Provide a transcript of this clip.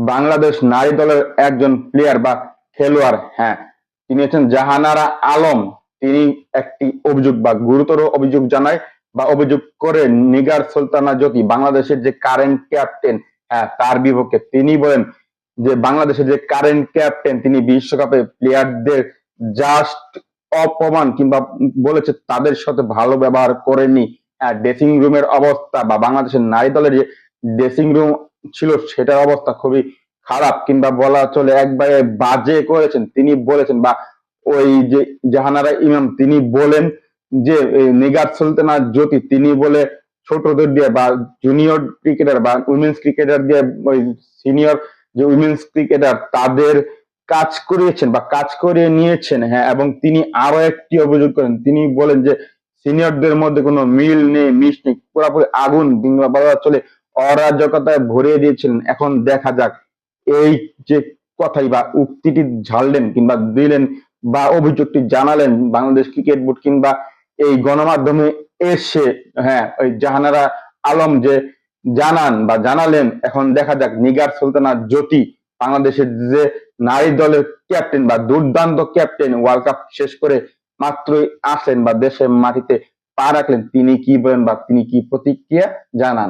বাংলাদেশ নারী দলের একজন প্লেয়ার বা খেলোয়াড়, হ্যাঁ, তিনি হচ্ছেন জাহানারা আলম। তিনি একটি অভিযোগ বা গুরুতর অভিযোগ জানায় বা অভিযোগ করে নিগার সুলতানা জ্যোতি, বাংলাদেশের যে কারেন্ট ক্যাপ্টেন, হ্যাঁ, তার বিপক্ষে। তিনি বলেন যে বাংলাদেশের যে কারেন্ট ক্যাপ্টেন, তিনি বিশ্বকাপে প্লেয়ারদের জাস্ট অপমান কিংবা বলেছে তাদের সাথে ভালো ব্যবহার করেনি। হ্যাঁ, ড্রেসিং রুমের অবস্থা বা বাংলাদেশের নারী দলের যে ড্রেসিং রুম ছিল সেটার অবস্থা খুবই খারাপ কিংবা বলা চলে একবারে বাজে করেছেন তিনি বলেছেন। বা ওই যে জাহানারা ইমাম তিনি বলেন যে নিগার সুলতানা জ্যোতি তিনি বলে ছোটদের দিয়ে বা জুনিয়র ক্রিকেটার বা উইমেন্স ক্রিকেটার দিয়ে ওই সিনিয়র যে উইমেন্স ক্রিকেটার তাদের কাজ করিয়েছেন বা কাজ করিয়ে নিয়েছেন। হ্যাঁ, এবং তিনি আরো একটি অভিযোগ করেন, তিনি বলেন যে সিনিয়রদের মধ্যে কোনো মিল নেই, মিশ নেই, পুরোপুরি আগুন কিংবা বলা চলে অরাজকতায় ভরিয়ে দিয়েছিলেন। এখন দেখা যাক এই যে কথাই বা উক্তিটি ঝাড়লেন কিংবা দিলেন বা অভিযোগটি জানালেন বাংলাদেশ ক্রিকেট বোর্ড কিংবা এই গণমাধ্যমে এসে, হ্যাঁ, ওই জাহানারা আলম যে জানান বা জানালেন, এখন দেখা যাক নিগার সুলতানা জ্যোতি বাংলাদেশের যে নারী দলের ক্যাপ্টেন বা দুর্দান্ত ক্যাপ্টেন, ওয়ার্ল্ড কাপ শেষ করে মাত্রই আসলেন বা দেশের মাটিতে পা রাখলেন, তিনি কি বলেন বা তিনি কি প্রতিক্রিয়া জানান।